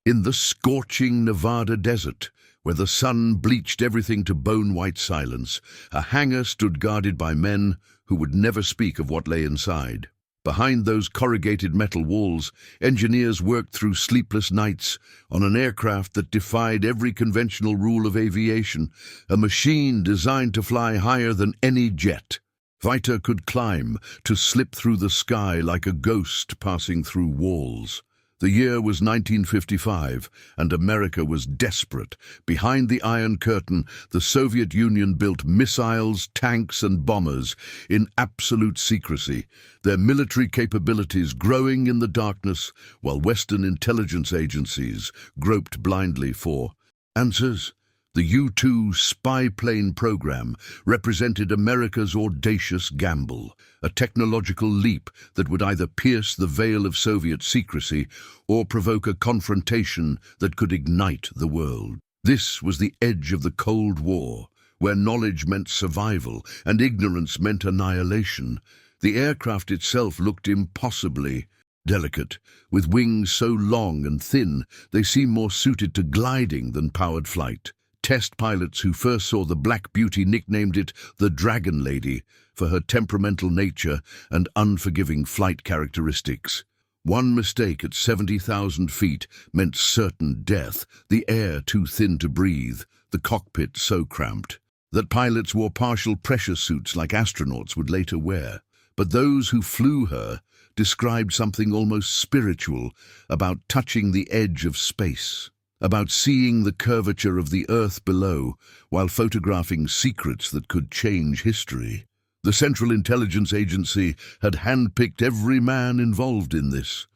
In the scorching Nevada desert, where the sun bleached everything to bone-white silence, a hangar stood guarded by men who would never speak of what lay inside. Behind those corrugated metal walls, engineers worked through sleepless nights on an aircraft that defied every conventional rule of aviation, a machine designed to fly higher than any jet. Fighter could climb, to slip through the sky like a ghost passing through walls. The year was 1955, and America was desperate. Behind the Iron Curtain, the Soviet Union built missiles, tanks, and bombers in absolute secrecy, their military capabilities growing in the darkness, while Western intelligence agencies groped blindly for answers. The U-2 spy plane program represented America's audacious gamble, a technological leap that would either pierce the veil of Soviet secrecy or provoke a confrontation that could ignite the world. This was the edge of the Cold War, where knowledge meant survival and ignorance meant annihilation. The aircraft itself looked impossibly delicate, with wings so long and thin they seemed more suited to gliding than powered flight. Test pilots who first saw the Black Beauty nicknamed it the Dragon Lady for her temperamental nature and unforgiving flight characteristics. One mistake at 70,000 feet meant certain death, the air too thin to breathe, the cockpit so cramped that pilots wore partial pressure suits like astronauts would later wear. But those who flew her described something almost spiritual about touching the edge of space, about seeing the curvature of the earth below while photographing secrets that could change history. The Central Intelligence Agency had handpicked every man involved in this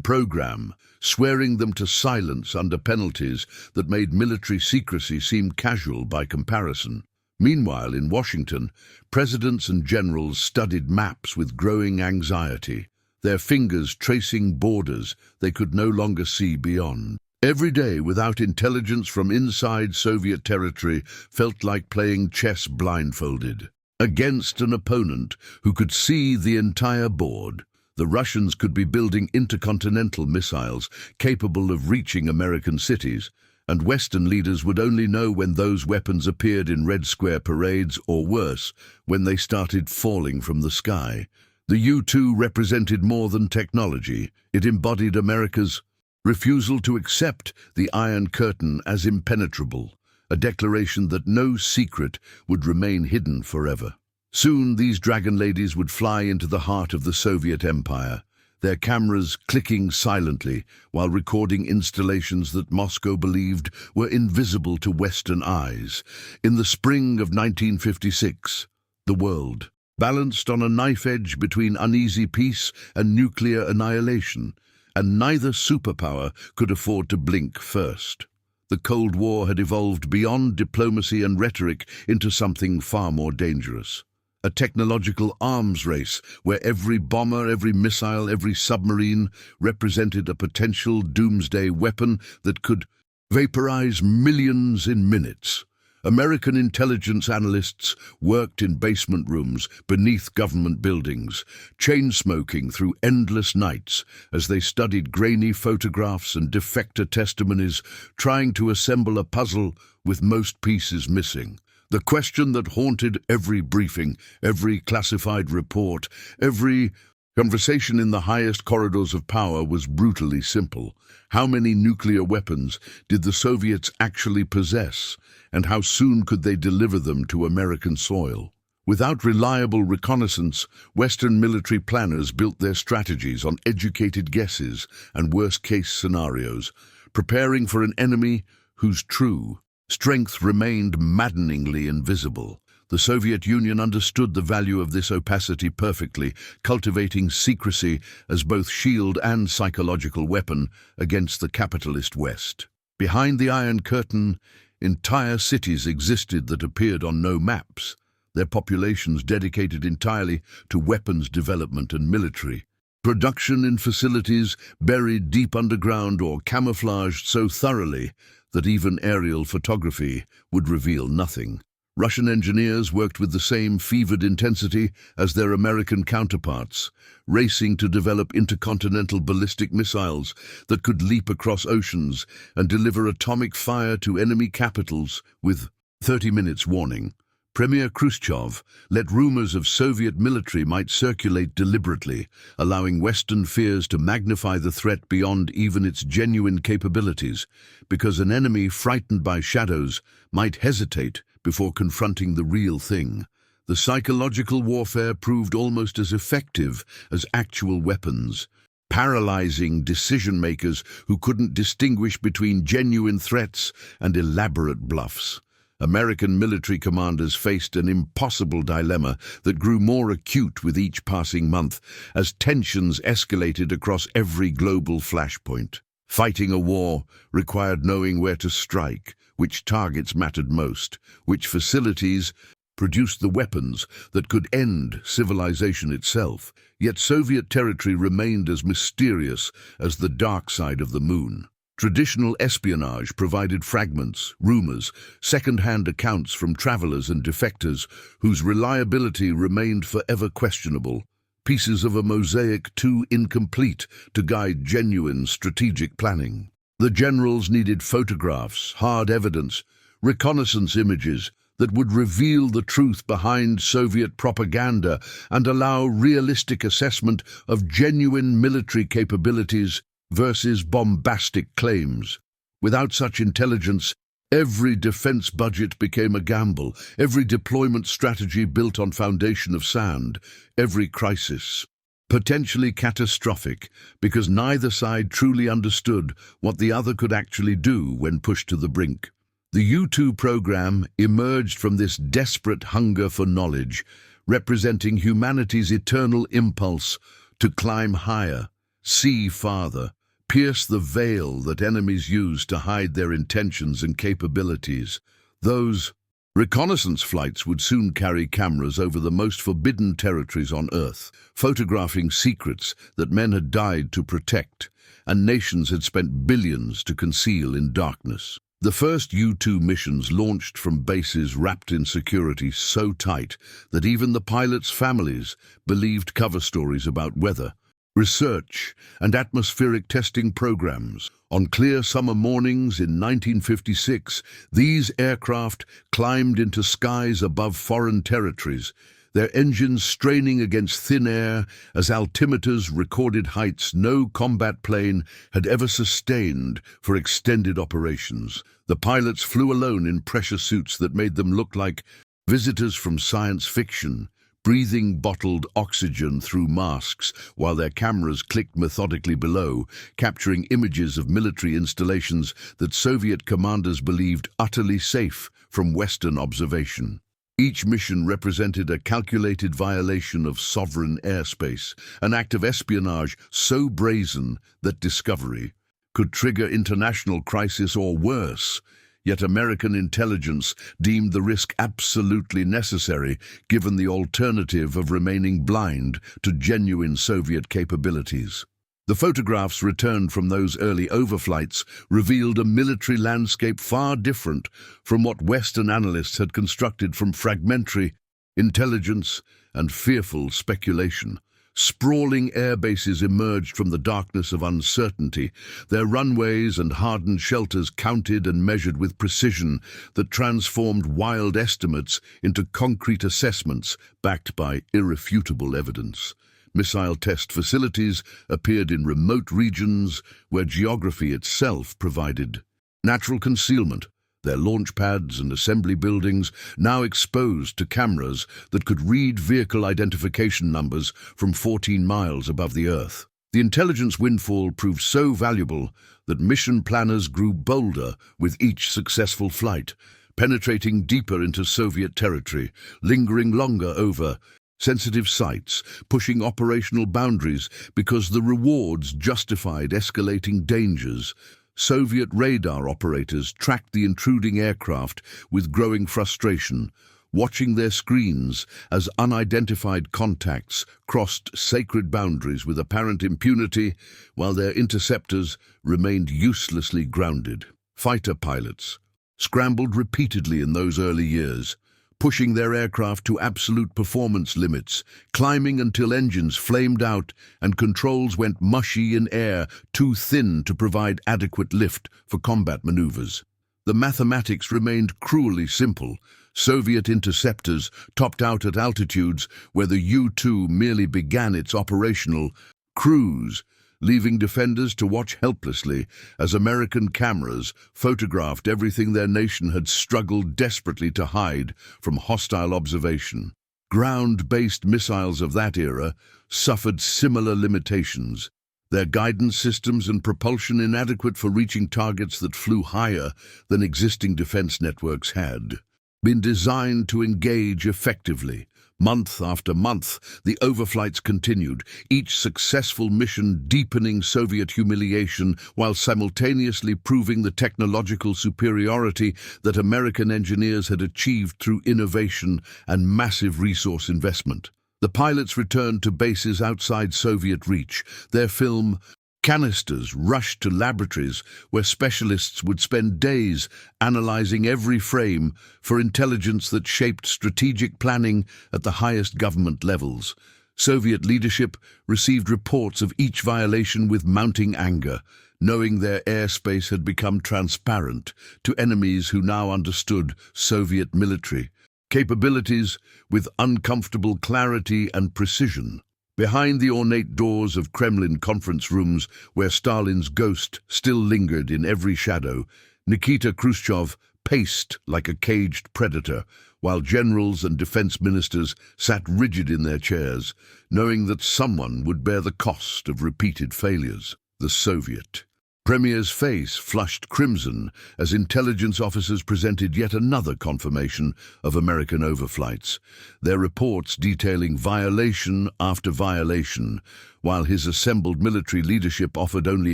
program, swearing them to silence under penalties that made military secrecy seem casual by comparison. Meanwhile, in Washington, presidents and generals studied maps with growing anxiety, their fingers tracing borders they could no longer see beyond. Every day without intelligence from inside Soviet territory felt like playing chess blindfolded against an opponent who could see the entire board. The Russians could be building intercontinental missiles capable of reaching American cities, and Western leaders would only know when those weapons appeared in Red Square parades, or worse, when they started falling from the sky. The U-2 represented more than technology. It embodied America's refusal to accept the Iron Curtain as impenetrable, a declaration that no secret would remain hidden forever. Soon these dragon ladies would fly into the heart of the Soviet Empire, their cameras clicking silently while recording installations that Moscow believed were invisible to Western eyes. In the spring of 1956, the world, balanced on a knife edge between uneasy peace and nuclear annihilation, and neither superpower could afford to blink first. The Cold War had evolved beyond diplomacy and rhetoric into something far more dangerous. A technological arms race where every bomber, every missile, every submarine represented a potential doomsday weapon that could vaporize millions in minutes. American intelligence analysts worked in basement rooms beneath government buildings, chain-smoking through endless nights as they studied grainy photographs and defector testimonies, trying to assemble a puzzle with most pieces missing. The question that haunted every briefing, every classified report, every conversation in the highest corridors of power was brutally simple. How many nuclear weapons did the Soviets actually possess, and how soon could they deliver them to American soil? Without reliable reconnaissance, Western military planners built their strategies on educated guesses and worst-case scenarios, preparing for an enemy whose true strength remained maddeningly invisible. The Soviet Union understood the value of this opacity perfectly, cultivating secrecy as both shield and psychological weapon against the capitalist West. Behind the Iron Curtain, entire cities existed that appeared on no maps, their populations dedicated entirely to weapons development and military production in facilities buried deep underground or camouflaged so thoroughly that even aerial photography would reveal nothing. Russian engineers worked with the same fevered intensity as their American counterparts, racing to develop intercontinental ballistic missiles that could leap across oceans and deliver atomic fire to enemy capitals with 30 minutes warning. Premier Khrushchev let rumors of Soviet military might circulate deliberately, allowing Western fears to magnify the threat beyond even its genuine capabilities, because an enemy frightened by shadows might hesitate before confronting the real thing. The psychological warfare proved almost as effective as actual weapons, paralyzing decision-makers who couldn't distinguish between genuine threats and elaborate bluffs. American military commanders faced an impossible dilemma that grew more acute with each passing month as tensions escalated across every global flashpoint. Fighting a war required knowing where to strike, which targets mattered most, which facilities produced the weapons that could end civilization itself. Yet Soviet territory remained as mysterious as the dark side of the moon. Traditional espionage provided fragments, rumors, second-hand accounts from travelers and defectors whose reliability remained forever questionable, pieces of a mosaic too incomplete to guide genuine strategic planning. The generals needed photographs, hard evidence, reconnaissance images that would reveal the truth behind Soviet propaganda and allow realistic assessment of genuine military capabilities versus bombastic claims. Without such intelligence, every defense budget became a gamble, every deployment strategy built on foundation of sand, every crisis potentially catastrophic because neither side truly understood what the other could actually do when pushed to the brink. The U-2 program emerged from this desperate hunger for knowledge, representing humanity's eternal impulse to climb higher, see farther, pierce the veil that enemies use to hide their intentions and capabilities. Those reconnaissance flights would soon carry cameras over the most forbidden territories on Earth, photographing secrets that men had died to protect and nations had spent billions to conceal in darkness. The first U-2 missions launched from bases wrapped in security so tight that even the pilots' families believed cover stories about weather, research, and atmospheric testing programs. On clear summer mornings in 1956, these aircraft climbed into skies above foreign territories, their engines straining against thin air as altimeters recorded heights no combat plane had ever sustained for extended operations. The pilots flew alone in pressure suits that made them look like visitors from science fiction, breathing bottled oxygen through masks while their cameras clicked methodically below, capturing images of military installations that Soviet commanders believed utterly safe from Western observation. Each mission represented a calculated violation of sovereign airspace, an act of espionage so brazen that discovery could trigger international crisis or worse. Yet American intelligence deemed the risk absolutely necessary, given the alternative of remaining blind to genuine Soviet capabilities. The photographs returned from those early overflights revealed a military landscape far different from what Western analysts had constructed from fragmentary intelligence and fearful speculation. Sprawling air bases emerged from the darkness of uncertainty, their runways and hardened shelters counted and measured with precision that transformed wild estimates into concrete assessments backed by irrefutable evidence. Missile test facilities appeared in remote regions where geography itself provided natural concealment, their launch pads and assembly buildings now exposed to cameras that could read vehicle identification numbers from 14 miles above the Earth. The intelligence windfall proved so valuable that mission planners grew bolder with each successful flight, penetrating deeper into Soviet territory, lingering longer over sensitive sites, pushing operational boundaries because the rewards justified escalating dangers. Soviet radar operators tracked the intruding aircraft with growing frustration, watching their screens as unidentified contacts crossed sacred boundaries with apparent impunity, while their interceptors remained uselessly grounded. Fighter pilots scrambled repeatedly in those early years, pushing their aircraft to absolute performance limits, climbing until engines flamed out and controls went mushy in air too thin to provide adequate lift for combat maneuvers. The mathematics remained cruelly simple. Soviet interceptors topped out at altitudes where the U-2 merely began its operational cruise, leaving defenders to watch helplessly as American cameras photographed everything their nation had struggled desperately to hide from hostile observation. Ground-based missiles of that era suffered similar limitations, their guidance systems and propulsion inadequate for reaching targets that flew higher than existing defense networks had been designed to engage effectively. Month after month, the overflights continued, each successful mission deepening Soviet humiliation while simultaneously proving the technological superiority that American engineers had achieved through innovation and massive resource investment. The pilots returned to bases outside Soviet reach. Their film canisters rushed to laboratories where specialists would spend days analyzing every frame for intelligence that shaped strategic planning at the highest government levels. Soviet leadership received reports of each violation with mounting anger, knowing their airspace had become transparent to enemies who now understood Soviet military capabilities with uncomfortable clarity and precision. Behind the ornate doors of Kremlin conference rooms, where Stalin's ghost still lingered in every shadow, Nikita Khrushchev paced like a caged predator, while generals and defense ministers sat rigid in their chairs, knowing that someone would bear the cost of repeated failures. The Soviet Premier's face flushed crimson as intelligence officers presented yet another confirmation of American overflights, their reports detailing violation after violation, while his assembled military leadership offered only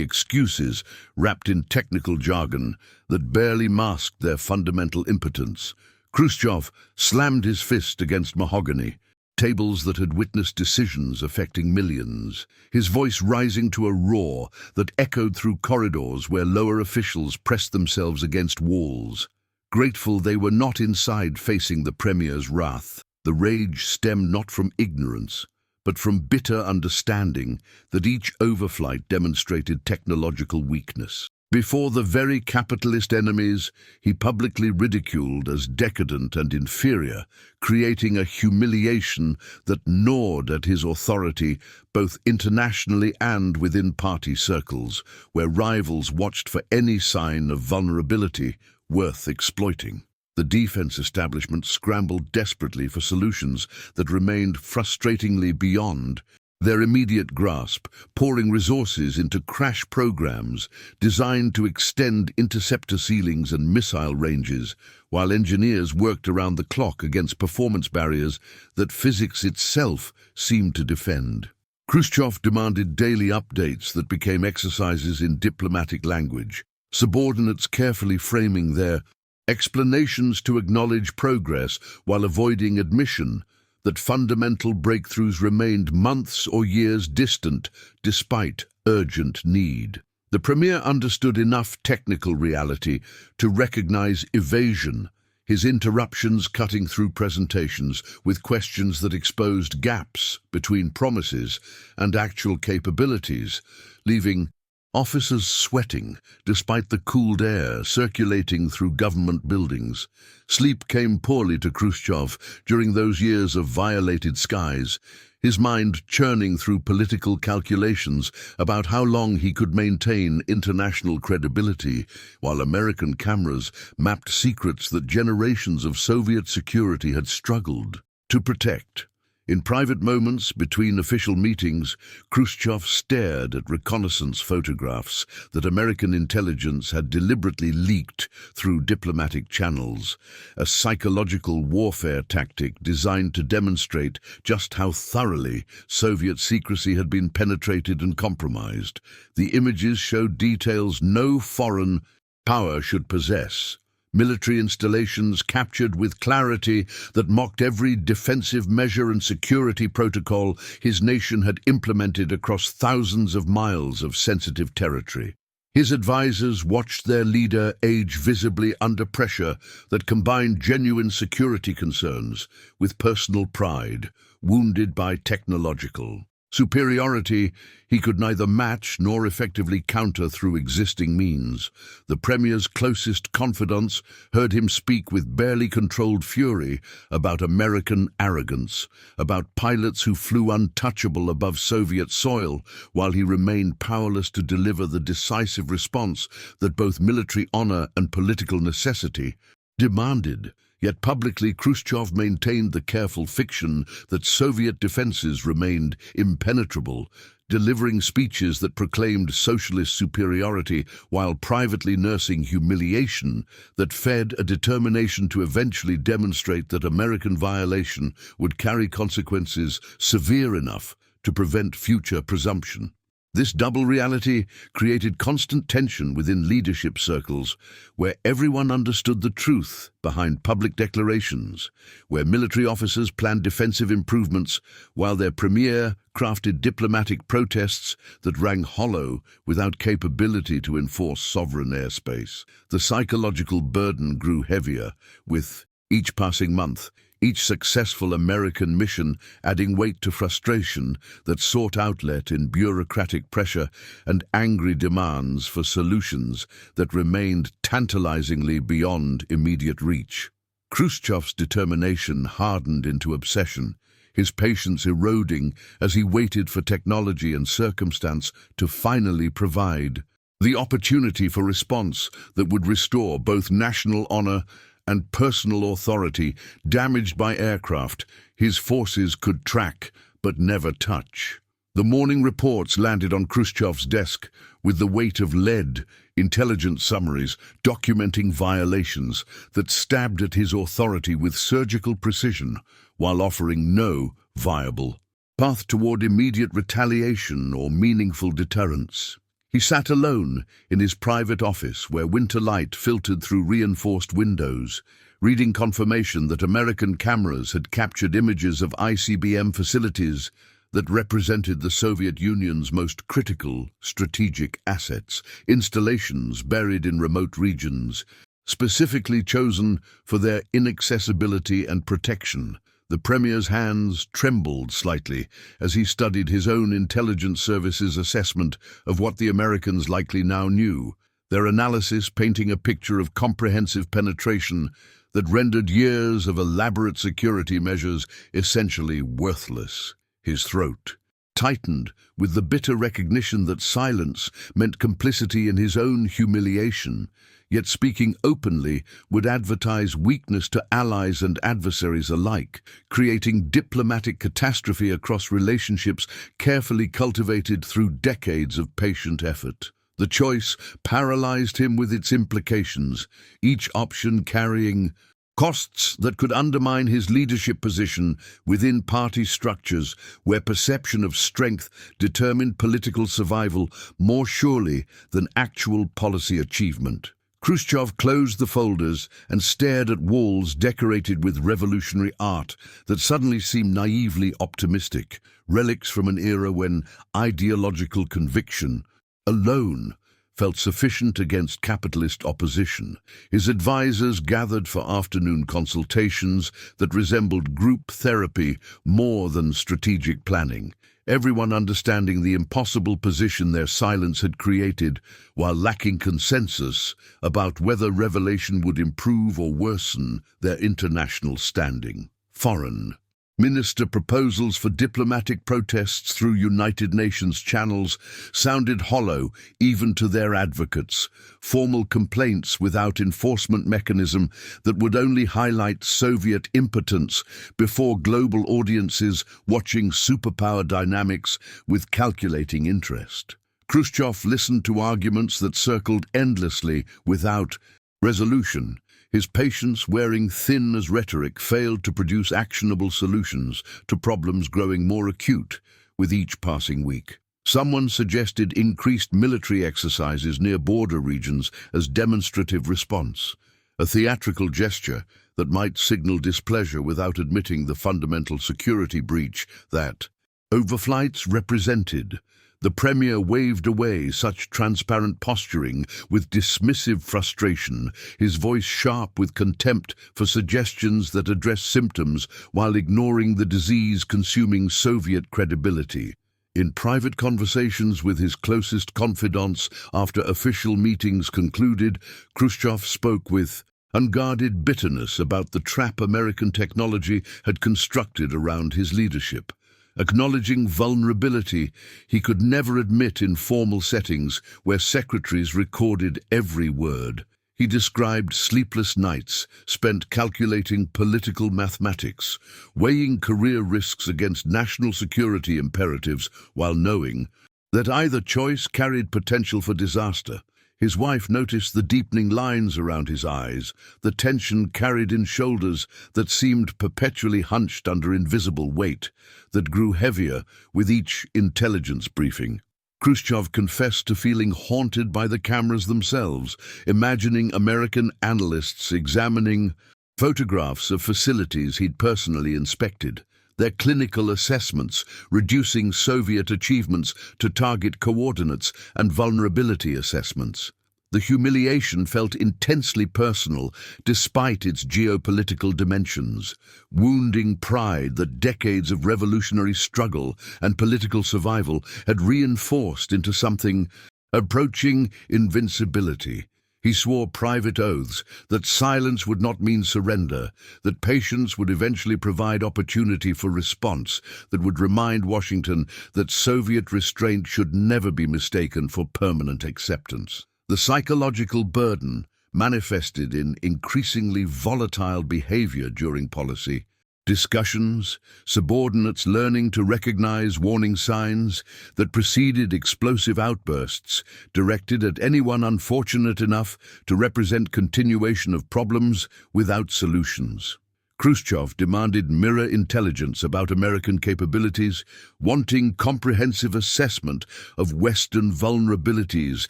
excuses wrapped in technical jargon that barely masked their fundamental impotence. Khrushchev slammed his fist against mahogany, tables that had witnessed decisions affecting millions, his voice rising to a roar that echoed through corridors where lower officials pressed themselves against walls. Grateful they were not inside facing the Premier's wrath, the rage stemmed not from ignorance, but from bitter understanding that each overflight demonstrated technological weakness. Before the very capitalist enemies he publicly ridiculed as decadent and inferior, creating a humiliation that gnawed at his authority both internationally and within party circles, where rivals watched for any sign of vulnerability worth exploiting. The defense establishment scrambled desperately for solutions that remained frustratingly beyond their immediate grasp, pouring resources into crash programs designed to extend interceptor ceilings and missile ranges, while engineers worked around the clock against performance barriers that physics itself seemed to defend. Khrushchev demanded daily updates that became exercises in diplomatic language, subordinates carefully framing their explanations to acknowledge progress while avoiding admission that fundamental breakthroughs remained months or years distant despite urgent need. The Premier understood enough technical reality to recognize evasion, his interruptions cutting through presentations with questions that exposed gaps between promises and actual capabilities, leaving officers sweating despite the cooled air circulating through government buildings. Sleep came poorly to Khrushchev during those years of violated skies, his mind churning through political calculations about how long he could maintain international credibility, while American cameras mapped secrets that generations of Soviet security had struggled to protect. In private moments between official meetings, Khrushchev stared at reconnaissance photographs that American intelligence had deliberately leaked through diplomatic channels, a psychological warfare tactic designed to demonstrate just how thoroughly Soviet secrecy had been penetrated and compromised. The images showed details no foreign power should possess. Military installations captured with clarity that mocked every defensive measure and security protocol his nation had implemented across thousands of miles of sensitive territory. His advisors watched their leader age visibly under pressure that combined genuine security concerns with personal pride, wounded by technological superiority he could neither match nor effectively counter through existing means. The Premier's closest confidants heard him speak with barely controlled fury about American arrogance, about pilots who flew untouchable above Soviet soil, while he remained powerless to deliver the decisive response that both military honor and political necessity demanded. Yet publicly, Khrushchev maintained the careful fiction that Soviet defenses remained impenetrable, delivering speeches that proclaimed socialist superiority while privately nursing humiliation that fed a determination to eventually demonstrate that American violation would carry consequences severe enough to prevent future presumption. This double reality created constant tension within leadership circles, where everyone understood the truth behind public declarations, where military officers planned defensive improvements, while their premier crafted diplomatic protests that rang hollow without capability to enforce sovereign airspace. The psychological burden grew heavier, with each passing month, each successful American mission adding weight to frustration that sought outlet in bureaucratic pressure and angry demands for solutions that remained tantalizingly beyond immediate reach. Khrushchev's determination hardened into obsession, his patience eroding as he waited for technology and circumstance to finally provide the opportunity for response that would restore both national honor and personal authority. Damaged by aircraft his forces could track but never touch. The morning reports landed on Khrushchev's desk with the weight of lead, intelligence summaries documenting violations that stabbed at his authority with surgical precision while offering no viable path toward immediate retaliation or meaningful deterrence. He sat alone in his private office where winter light filtered through reinforced windows, reading confirmation that American cameras had captured images of ICBM facilities that represented the Soviet Union's most critical strategic assets, installations buried in remote regions, specifically chosen for their inaccessibility and protection. The Premier's hands trembled slightly as he studied his own intelligence service's assessment of what the Americans likely now knew, their analysis painting a picture of comprehensive penetration that rendered years of elaborate security measures essentially worthless. His throat tightened with the bitter recognition that silence meant complicity in his own humiliation, yet speaking openly would advertise weakness to allies and adversaries alike, creating diplomatic catastrophe across relationships carefully cultivated through decades of patient effort. The choice paralyzed him with its implications, each option carrying costs that could undermine his leadership position within party structures where perception of strength determined political survival more surely than actual policy achievement. Khrushchev closed the folders and stared at walls decorated with revolutionary art that suddenly seemed naively optimistic, relics from an era when ideological conviction alone felt sufficient against capitalist opposition. His advisors gathered for afternoon consultations that resembled group therapy more than strategic planning, everyone understanding the impossible position their silence had created while lacking consensus about whether revelation would improve or worsen their international standing. Foreign Minister proposals for diplomatic protests through United Nations channels sounded hollow even to their advocates, formal complaints without enforcement mechanism that would only highlight Soviet impotence before global audiences watching superpower dynamics with calculating interest. Khrushchev listened to arguments that circled endlessly without resolution. His patience, wearing thin as rhetoric, failed to produce actionable solutions to problems growing more acute with each passing week. Someone suggested increased military exercises near border regions as demonstrative response, a theatrical gesture that might signal displeasure without admitting the fundamental security breach that overflights represented. The Premier waved away such transparent posturing with dismissive frustration, his voice sharp with contempt for suggestions that address symptoms while ignoring the disease-consuming Soviet credibility. In private conversations with his closest confidants after official meetings concluded, Khrushchev spoke with unguarded bitterness about the trap American technology had constructed around his leadership. Acknowledging vulnerability he could never admit in formal settings where secretaries recorded every word. He described sleepless nights spent calculating political mathematics, weighing career risks against national security imperatives while knowing that either choice carried potential for disaster. His wife noticed the deepening lines around his eyes, the tension carried in shoulders that seemed perpetually hunched under invisible weight, that grew heavier with each intelligence briefing. Khrushchev confessed to feeling haunted by the cameras themselves, imagining American analysts examining photographs of facilities he'd personally inspected, their clinical assessments reducing Soviet achievements to target coordinates and vulnerability assessments. The humiliation felt intensely personal despite its geopolitical dimensions, wounding pride that decades of revolutionary struggle and political survival had reinforced into something approaching invincibility. He swore private oaths that silence would not mean surrender, that patience would eventually provide opportunity for response, that would remind Washington that Soviet restraint should never be mistaken for permanent acceptance. The psychological burden manifested in increasingly volatile behavior during policy discussions, subordinates learning to recognize warning signs that preceded explosive outbursts directed at anyone unfortunate enough to represent continuation of problems without solutions. Khrushchev demanded mirror intelligence about American capabilities, wanting comprehensive assessment of Western vulnerabilities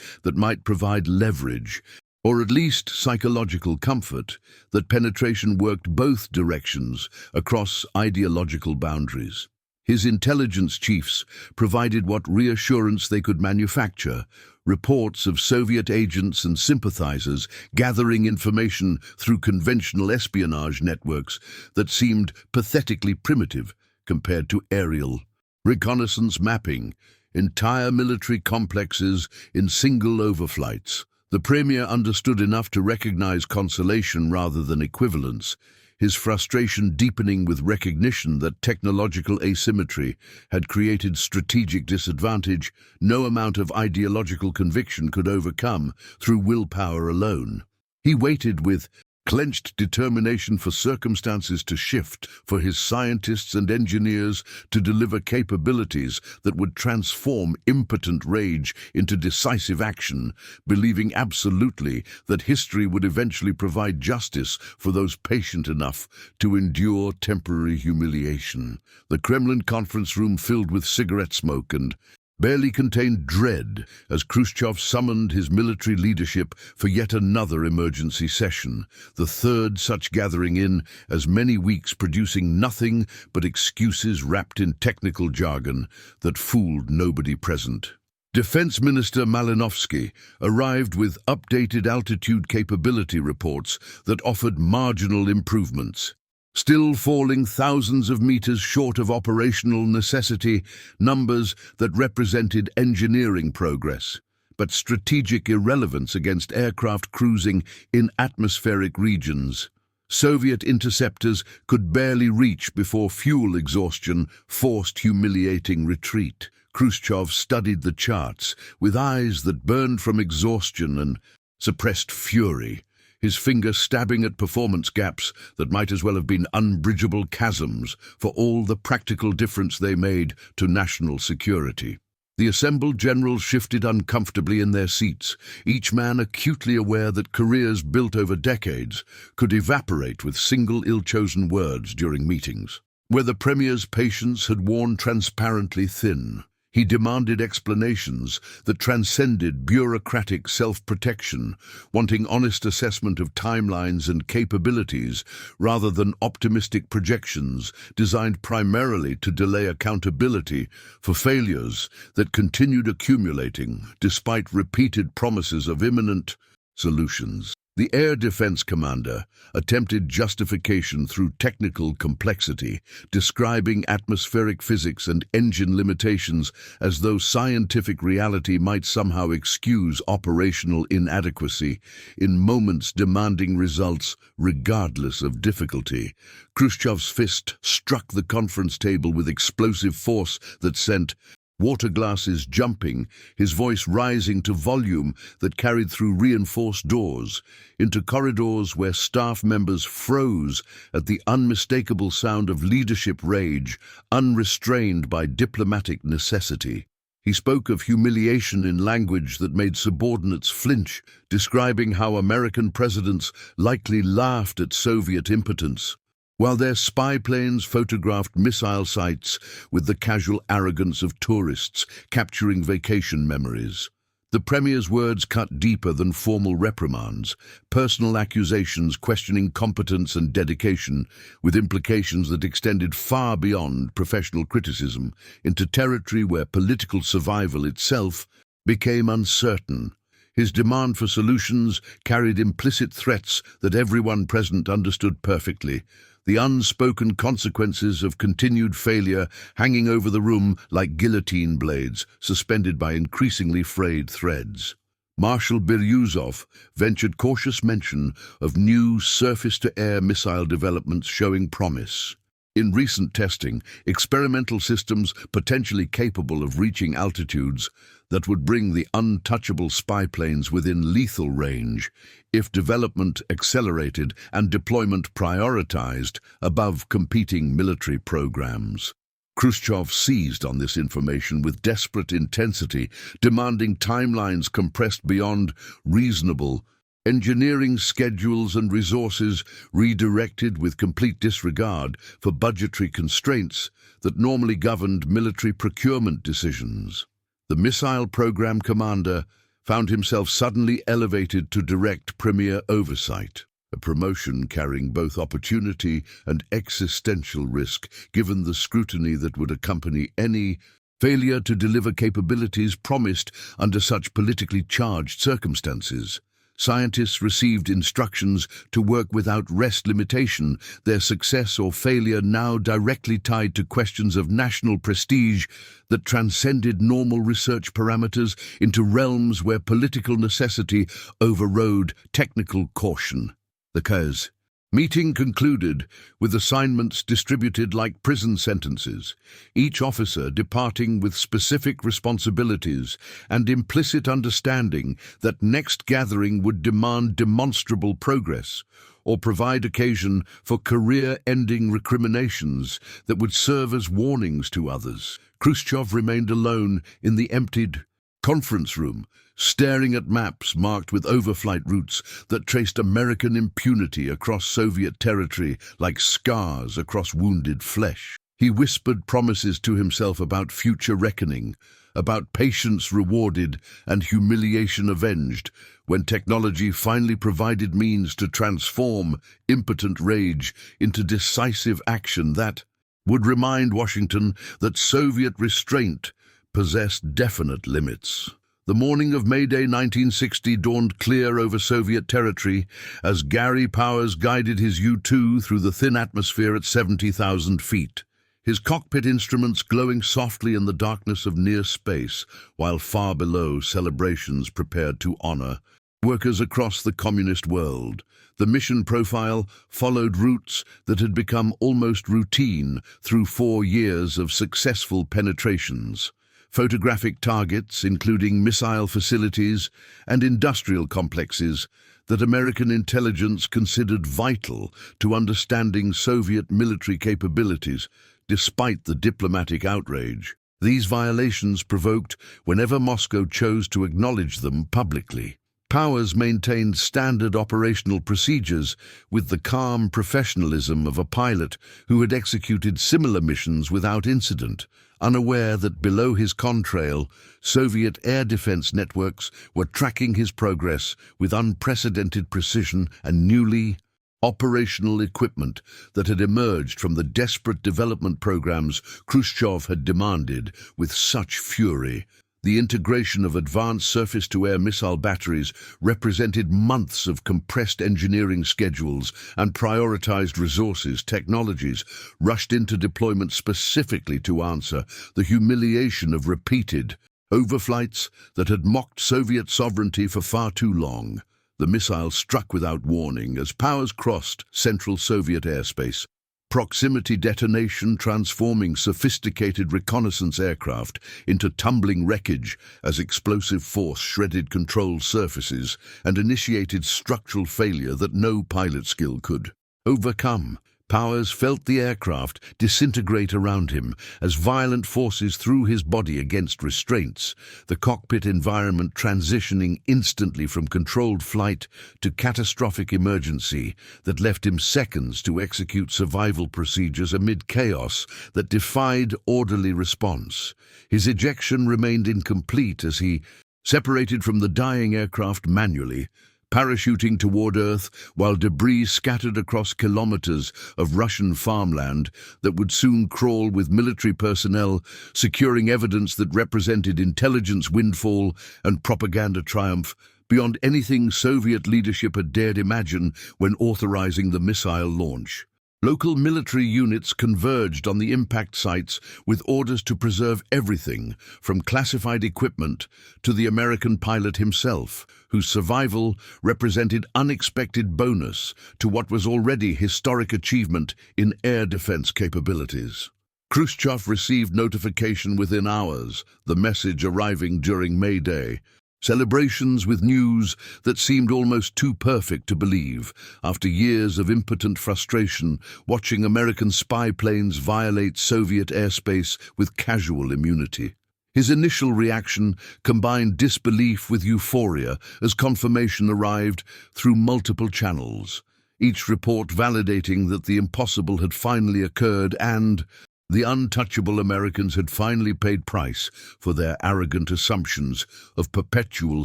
that might provide leverage, or at least psychological comfort, that penetration worked both directions across ideological boundaries. His intelligence chiefs provided what reassurance they could manufacture, reports of Soviet agents and sympathizers gathering information through conventional espionage networks that seemed pathetically primitive compared to aerial reconnaissance mapping, entire military complexes in single overflights. The Premier understood enough to recognize consolation rather than equivalence, his frustration deepening with recognition that technological asymmetry had created strategic disadvantage no amount of ideological conviction could overcome through willpower alone. He waited with clenched determination for circumstances to shift, for his scientists and engineers to deliver capabilities that would transform impotent rage into decisive action, believing absolutely that history would eventually provide justice for those patient enough to endure temporary humiliation. The Kremlin conference room filled with cigarette smoke and barely contained dread as Khrushchev summoned his military leadership for yet another emergency session, the third such gathering in as many weeks, producing nothing but excuses wrapped in technical jargon that fooled nobody present. Defense Minister Malinovsky arrived with updated altitude capability reports that offered marginal improvements. Still falling thousands of meters short of operational necessity, numbers that represented engineering progress, but strategic irrelevance against aircraft cruising in atmospheric regions. Soviet interceptors could barely reach before fuel exhaustion forced humiliating retreat. Khrushchev studied the charts with eyes that burned from exhaustion and suppressed fury, his finger stabbing at performance gaps that might as well have been unbridgeable chasms for all the practical difference they made to national security. The assembled generals shifted uncomfortably in their seats, each man acutely aware that careers built over decades could evaporate with single ill-chosen words during meetings. Where the Premier's patience had worn transparently thin, He demanded explanations that transcended bureaucratic self-protection, wanting honest assessment of timelines and capabilities rather than optimistic projections designed primarily to delay accountability for failures that continued accumulating despite repeated promises of imminent solutions. The Air Defense Commander attempted justification through technical complexity, describing atmospheric physics and engine limitations as though scientific reality might somehow excuse operational inadequacy in moments demanding results regardless of difficulty. Khrushchev's fist struck the conference table with explosive force that sent water glasses jumping, his voice rising to volume that carried through reinforced doors, into corridors where staff members froze at the unmistakable sound of leadership rage, unrestrained by diplomatic necessity. He spoke of humiliation in language that made subordinates flinch, describing how American presidents likely laughed at Soviet impotence, while their spy planes photographed missile sites with the casual arrogance of tourists capturing vacation memories. The Premier's words cut deeper than formal reprimands, personal accusations questioning competence and dedication, with implications that extended far beyond professional criticism into territory where political survival itself became uncertain. His demand for solutions carried implicit threats that everyone present understood perfectly, the unspoken consequences of continued failure hanging over the room like guillotine blades suspended by increasingly frayed threads. Marshal Biryuzov ventured cautious mention of new surface-to-air missile developments showing promise. In recent testing, experimental systems potentially capable of reaching altitudes that would bring the untouchable spy planes within lethal range if development accelerated and deployment prioritized above competing military programs. Khrushchev seized on this information with desperate intensity, demanding timelines compressed beyond reasonable, engineering schedules and resources redirected with complete disregard for budgetary constraints that normally governed military procurement decisions. The missile program commander found himself suddenly elevated to direct premier oversight, a promotion carrying both opportunity and existential risk, given the scrutiny that would accompany any failure to deliver capabilities promised under such politically charged circumstances. Scientists received instructions to work without rest limitation, their success or failure now directly tied to questions of national prestige that transcended normal research parameters into realms where political necessity overrode technical caution. The CAS meeting concluded with assignments distributed like prison sentences, each officer departing with specific responsibilities and implicit understanding that next gathering would demand demonstrable progress or provide occasion for career-ending recriminations that would serve as warnings to others. Khrushchev remained alone in the emptied conference room, staring at maps marked with overflight routes that traced American impunity across Soviet territory like scars across wounded flesh. He whispered promises to himself about future reckoning, about patience rewarded and humiliation avenged, when technology finally provided means to transform impotent rage into decisive action that would remind Washington that Soviet restraint possessed definite limits. The morning of May Day 1960 dawned clear over Soviet territory as Gary Powers guided his U-2 through the thin atmosphere at 70,000 feet, his cockpit instruments glowing softly in the darkness of near space, while far below celebrations prepared to honor workers across the communist world. The mission profile followed routes that had become almost routine through 4 years of successful penetrations. Photographic targets, including missile facilities and industrial complexes that American intelligence considered vital to understanding Soviet military capabilities, despite the diplomatic outrage. These violations provoked whenever Moscow chose to acknowledge them publicly. Powers maintained standard operational procedures with the calm professionalism of a pilot who had executed similar missions without incident, unaware that below his contrail, Soviet air defense networks were tracking his progress with unprecedented precision and newly operational equipment that had emerged from the desperate development programs Khrushchev had demanded with such fury. The integration of advanced surface-to-air missile batteries represented months of compressed engineering schedules and prioritized resources, technologies rushed into deployment specifically to answer the humiliation of repeated overflights that had mocked Soviet sovereignty for far too long. The missile struck without warning as powers crossed central Soviet airspace. Proximity detonation transforming sophisticated reconnaissance aircraft into tumbling wreckage as explosive force shredded control surfaces and initiated structural failure that no pilot skill could overcome. Powers felt the aircraft disintegrate around him as violent forces threw his body against restraints, the cockpit environment transitioning instantly from controlled flight to catastrophic emergency that left him seconds to execute survival procedures amid chaos that defied orderly response. His ejection remained incomplete as he separated from the dying aircraft manually, parachuting toward Earth while debris scattered across kilometers of Russian farmland that would soon crawl with military personnel securing evidence that represented intelligence windfall and propaganda triumph beyond anything Soviet leadership had dared imagine when authorizing the missile launch. Local military units converged on the impact sites with orders to preserve everything from classified equipment to the American pilot himself, whose survival represented unexpected bonus to what was already historic achievement in air defense capabilities. Khrushchev received notification within hours, the message arriving during May Day. Celebrations with news that seemed almost too perfect to believe after years of impotent frustration watching American spy planes violate Soviet airspace with casual immunity. His initial reaction combined disbelief with euphoria as confirmation arrived through multiple channels, each report validating that the impossible had finally occurred and the untouchable Americans had finally paid price for their arrogant assumptions of perpetual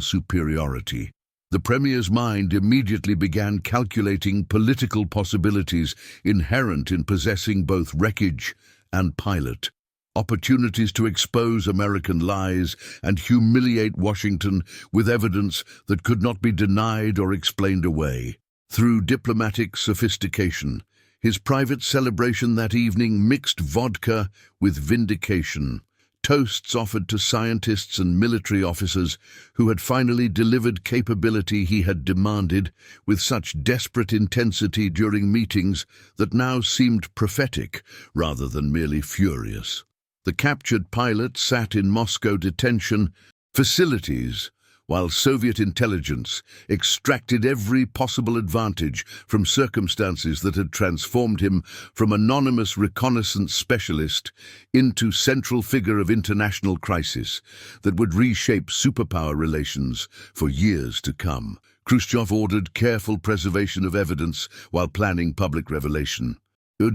superiority. The Premier's mind immediately began calculating political possibilities inherent in possessing both wreckage and pilot. Opportunities to expose American lies and humiliate Washington with evidence that could not be denied or explained away. Through diplomatic sophistication, his private celebration that evening mixed vodka with vindication. Toasts offered to scientists and military officers who had finally delivered capability he had demanded with such desperate intensity during meetings that now seemed prophetic rather than merely furious. The captured pilot sat in Moscow detention facilities while Soviet intelligence extracted every possible advantage from circumstances that had transformed him from anonymous reconnaissance specialist into central figure of international crisis that would reshape superpower relations for years to come. Khrushchev ordered careful preservation of evidence while planning public revelation.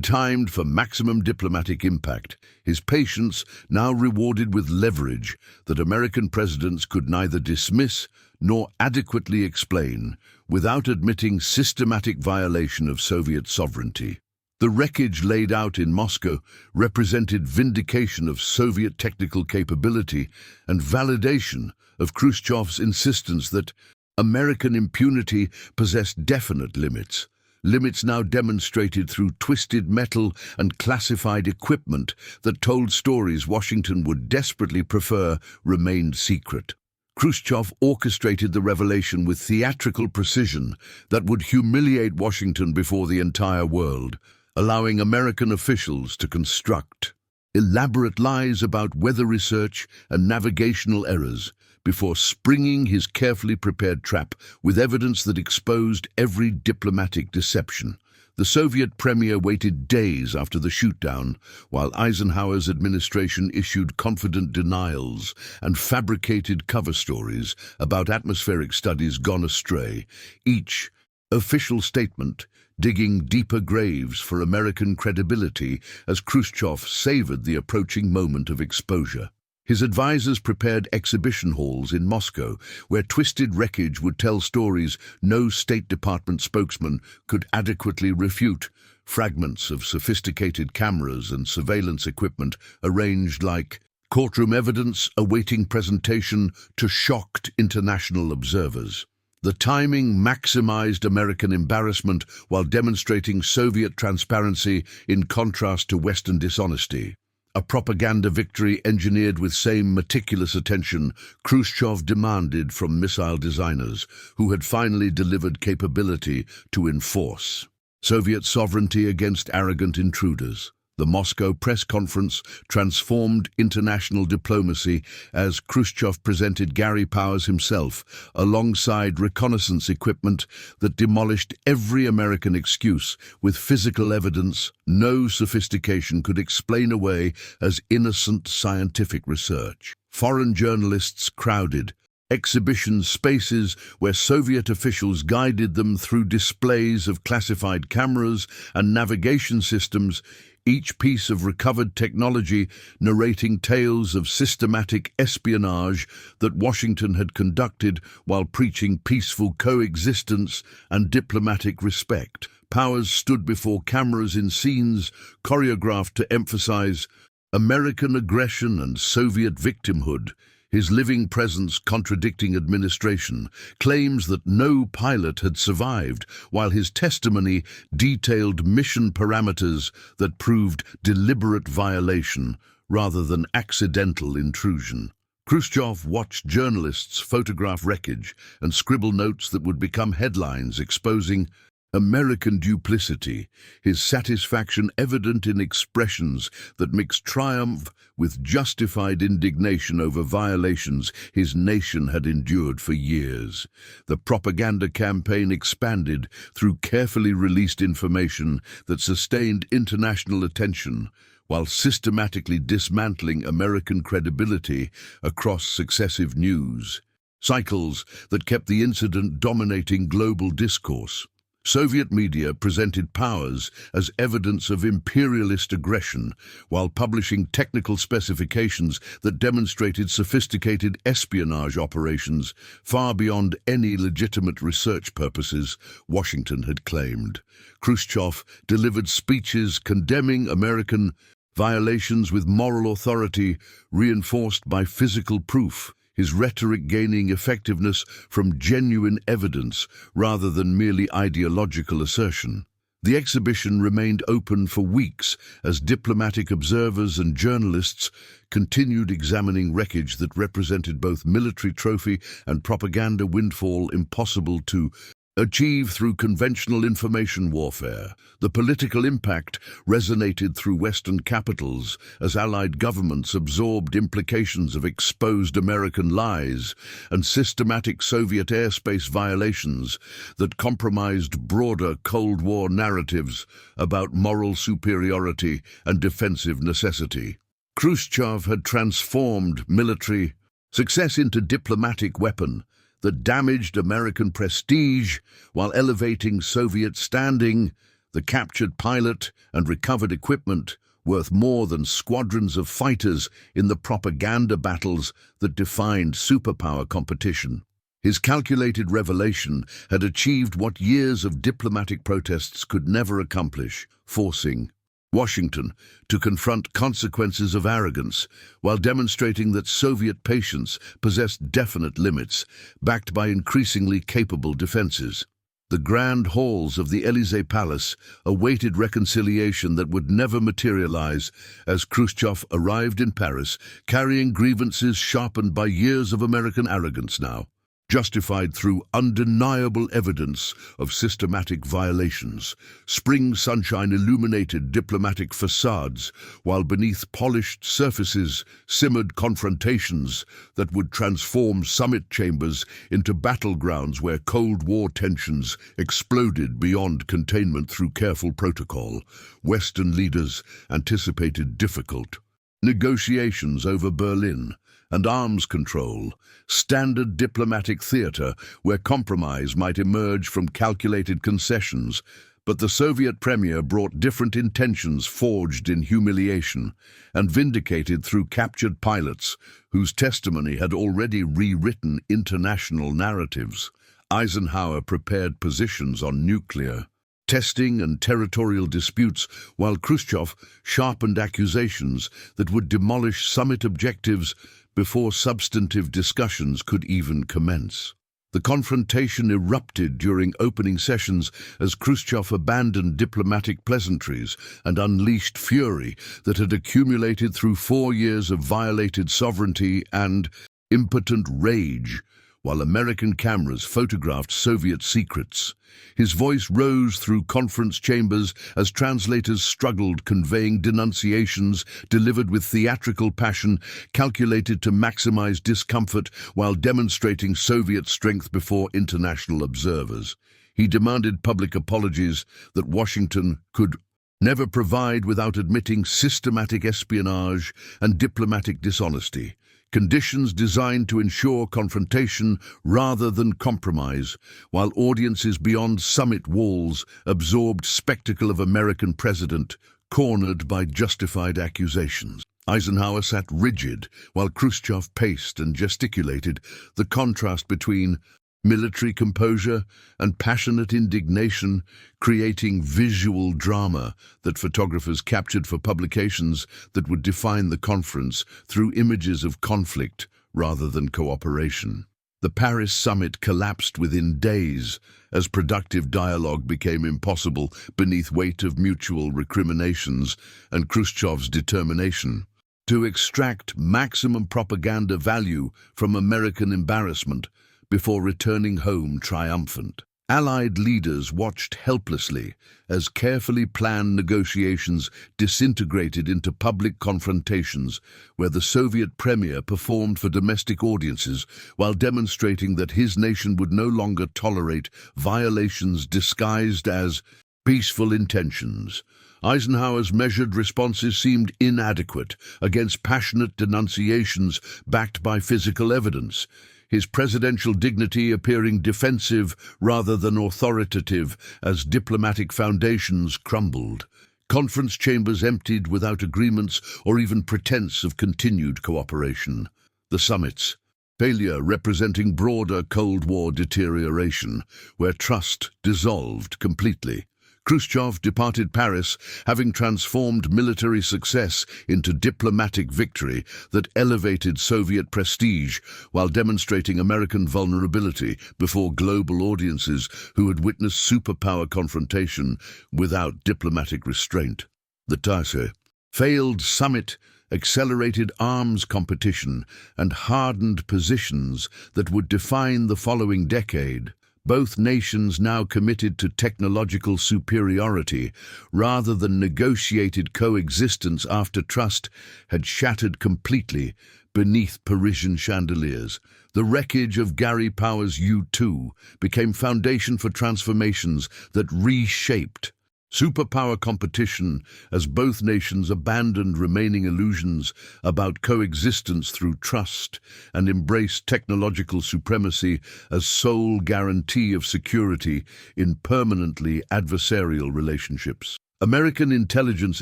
Timed for maximum diplomatic impact, his patience now rewarded with leverage that American presidents could neither dismiss nor adequately explain without admitting systematic violation of Soviet sovereignty. The wreckage laid out in Moscow represented vindication of Soviet technical capability and validation of Khrushchev's insistence that American impunity possessed definite limits. Limits now demonstrated through twisted metal and classified equipment that told stories Washington would desperately prefer remained secret. Khrushchev orchestrated the revelation with theatrical precision that would humiliate Washington before the entire world, allowing American officials to construct elaborate lies about weather research and navigational errors before springing his carefully prepared trap with evidence that exposed every diplomatic deception. The Soviet premier waited days after the shootdown, while Eisenhower's administration issued confident denials and fabricated cover stories about atmospheric studies gone astray, each official statement, digging deeper graves for American credibility as Khrushchev savored the approaching moment of exposure. His advisors prepared exhibition halls in Moscow, where twisted wreckage would tell stories no State Department spokesman could adequately refute. Fragments of sophisticated cameras and surveillance equipment arranged like courtroom evidence awaiting presentation to shocked international observers. The timing maximized American embarrassment while demonstrating Soviet transparency in contrast to Western dishonesty. A propaganda victory engineered with same meticulous attention, Khrushchev demanded from missile designers, who had finally delivered capability to enforce Soviet sovereignty against arrogant intruders. The Moscow press conference transformed international diplomacy as Khrushchev presented Gary Powers himself alongside reconnaissance equipment that demolished every American excuse with physical evidence no sophistication could explain away as innocent scientific research. Foreign journalists crowded exhibition spaces where Soviet officials guided them through displays of classified cameras and navigation systems, each piece of recovered technology narrating tales of systematic espionage that Washington had conducted while preaching peaceful coexistence and diplomatic respect. Powers stood before cameras in scenes choreographed to emphasize American aggression and Soviet victimhood, his living presence contradicting administration claims that no pilot had survived, while his testimony detailed mission parameters that proved deliberate violation rather than accidental intrusion. Khrushchev watched journalists photograph wreckage and scribble notes that would become headlines exposing American duplicity, his satisfaction evident in expressions that mixed triumph with justified indignation over violations his nation had endured for years. The propaganda campaign expanded through carefully released information that sustained international attention, while systematically dismantling American credibility across successive news cycles that kept the incident dominating global discourse. Soviet media presented Powers as evidence of imperialist aggression, while publishing technical specifications that demonstrated sophisticated espionage operations far beyond any legitimate research purposes Washington had claimed. Khrushchev delivered speeches condemning American violations with moral authority reinforced by physical proof, his rhetoric gaining effectiveness from genuine evidence rather than merely ideological assertion. The exhibition remained open for weeks as diplomatic observers and journalists continued examining wreckage that represented both military trophy and propaganda windfall impossible to achieve through conventional information warfare. The political impact resonated through Western capitals as Allied governments absorbed implications of exposed American lies and systematic Soviet airspace violations that compromised broader Cold War narratives about moral superiority and defensive necessity. Khrushchev had transformed military success into diplomatic weapon that damaged American prestige while elevating Soviet standing. The captured pilot and recovered equipment worth more than squadrons of fighters in the propaganda battles that defined superpower competition. His calculated revelation had achieved what years of diplomatic protests could never accomplish, forcing Washington to confront consequences of arrogance while demonstrating that Soviet patience possessed definite limits, backed by increasingly capable defenses. The grand halls of the Élysée Palace awaited reconciliation that would never materialize as Khrushchev arrived in Paris, carrying grievances sharpened by years of American arrogance now, justified through undeniable evidence of systematic violations. Spring sunshine illuminated diplomatic facades, while beneath polished surfaces simmered confrontations that would transform summit chambers into battlegrounds where Cold War tensions exploded beyond containment through careful protocol. Western leaders anticipated difficult negotiations over Berlin, and arms control, standard diplomatic theater where compromise might emerge from calculated concessions. But the Soviet premier brought different intentions forged in humiliation and vindicated through captured pilots whose testimony had already rewritten international narratives. Eisenhower prepared positions on nuclear testing and territorial disputes, while Khrushchev sharpened accusations that would demolish summit objectives before substantive discussions could even commence. The confrontation erupted during opening sessions as Khrushchev abandoned diplomatic pleasantries and unleashed fury that had accumulated through 4 years of violated sovereignty and impotent rage, while American cameras photographed Soviet secrets. His voice rose through conference chambers as translators struggled, conveying denunciations delivered with theatrical passion calculated to maximize discomfort while demonstrating Soviet strength before international observers. He demanded public apologies that Washington could never provide without admitting systematic espionage and diplomatic dishonesty, conditions designed to ensure confrontation rather than compromise, while audiences beyond summit walls absorbed spectacle of American president cornered by justified accusations. Eisenhower sat rigid while Khrushchev paced and gesticulated, the contrast between military composure and passionate indignation creating visual drama that photographers captured for publications that would define the conference through images of conflict rather than cooperation. The Paris summit collapsed within days as productive dialogue became impossible beneath weight of mutual recriminations and Khrushchev's determination to extract maximum propaganda value from American embarrassment before returning home triumphant. Allied leaders watched helplessly as carefully planned negotiations disintegrated into public confrontations where the Soviet premier performed for domestic audiences while demonstrating that his nation would no longer tolerate violations disguised as peaceful intentions. Eisenhower's measured responses seemed inadequate against passionate denunciations backed by physical evidence, his presidential dignity appearing defensive rather than authoritative as diplomatic foundations crumbled. Conference chambers emptied without agreements or even pretense of continued cooperation. The summits, failure representing broader Cold War deterioration, where trust dissolved completely. Khrushchev departed Paris, having transformed military success into diplomatic victory that elevated Soviet prestige while demonstrating American vulnerability before global audiences who had witnessed superpower confrontation without diplomatic restraint. The Taise failed summit accelerated arms competition and hardened positions that would define the following decade. Both nations now committed to technological superiority rather than negotiated coexistence after trust had shattered completely beneath Parisian chandeliers. The wreckage of Gary Power's U-2 became foundation for transformations that reshaped superpower competition as both nations abandoned remaining illusions about coexistence through trust and embraced technological supremacy as sole guarantee of security in permanently adversarial relationships. American intelligence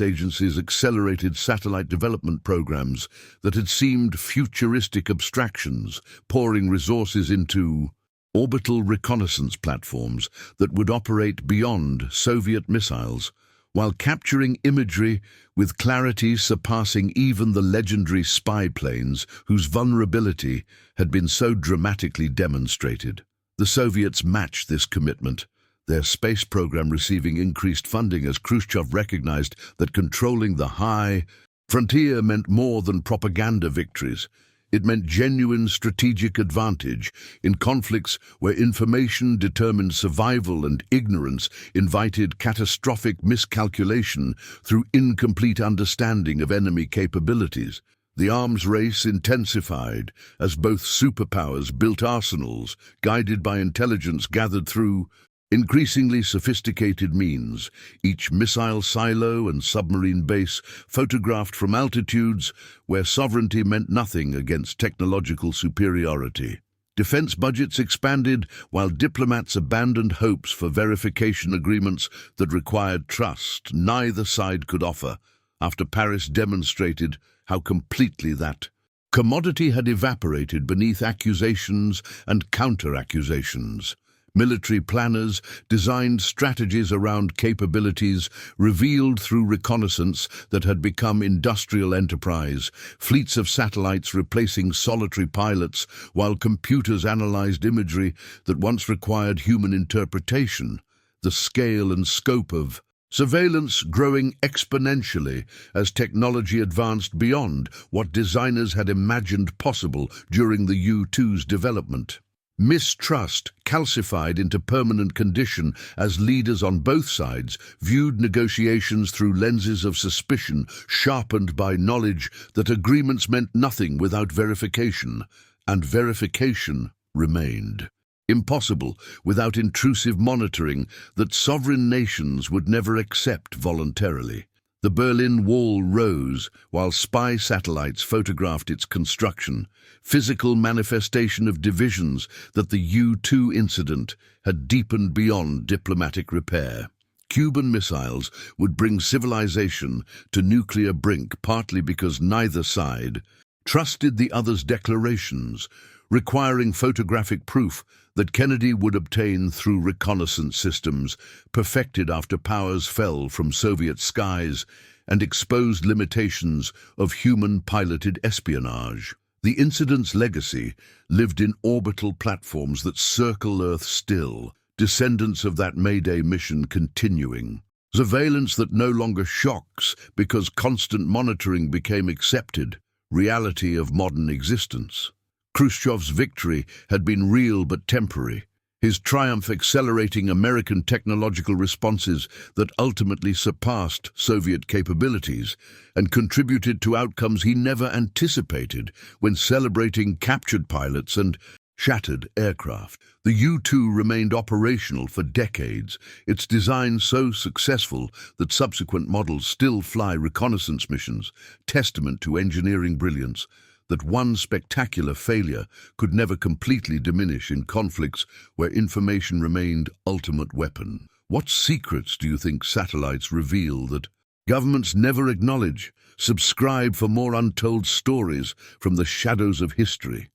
agencies accelerated satellite development programs that had seemed futuristic abstractions, pouring resources into orbital reconnaissance platforms that would operate beyond Soviet missiles, while capturing imagery with clarity surpassing even the legendary spy planes whose vulnerability had been so dramatically demonstrated. The Soviets matched this commitment, their space program receiving increased funding as Khrushchev recognized that controlling the high frontier meant more than propaganda victories. It meant genuine strategic advantage in conflicts where information determined survival and ignorance invited catastrophic miscalculation through incomplete understanding of enemy capabilities. The arms race intensified as both superpowers built arsenals guided by intelligence gathered through Increasingly sophisticated means, each missile silo and submarine base photographed from altitudes where sovereignty meant nothing against technological superiority. Defense budgets expanded while diplomats abandoned hopes for verification agreements that required trust neither side could offer, after Paris demonstrated how completely that commodity had evaporated beneath accusations and counter-accusations. Military planners designed strategies around capabilities revealed through reconnaissance that had become industrial enterprise, fleets of satellites replacing solitary pilots while computers analyzed imagery that once required human interpretation. The scale and scope of surveillance growing exponentially as technology advanced beyond what designers had imagined possible during the U-2's development. Mistrust calcified into permanent condition as leaders on both sides viewed negotiations through lenses of suspicion sharpened by knowledge that agreements meant nothing without verification, and verification remained impossible without intrusive monitoring that sovereign nations would never accept voluntarily. The Berlin Wall rose while spy satellites photographed its construction, physical manifestation of divisions that the U-2 incident had deepened beyond diplomatic repair. Cuban missiles would bring civilization to nuclear brink partly because neither side trusted the other's declarations, requiring photographic proof that Kennedy would obtain through reconnaissance systems perfected after powers fell from Soviet skies and exposed limitations of human-piloted espionage. The incident's legacy lived in orbital platforms that circle Earth still, descendants of that Mayday mission continuing. Surveillance that no longer shocks because constant monitoring became accepted reality of modern existence. Khrushchev's victory had been real but temporary, his triumph accelerating American technological responses that ultimately surpassed Soviet capabilities and contributed to outcomes he never anticipated when celebrating captured pilots and shattered aircraft. The U-2 remained operational for decades, its design so successful that subsequent models still fly reconnaissance missions, testament to engineering brilliance that one spectacular failure could never completely diminish in conflicts where information remained ultimate weapon. What secrets do you think satellites reveal that governments never acknowledge? Subscribe for more untold stories from the shadows of history.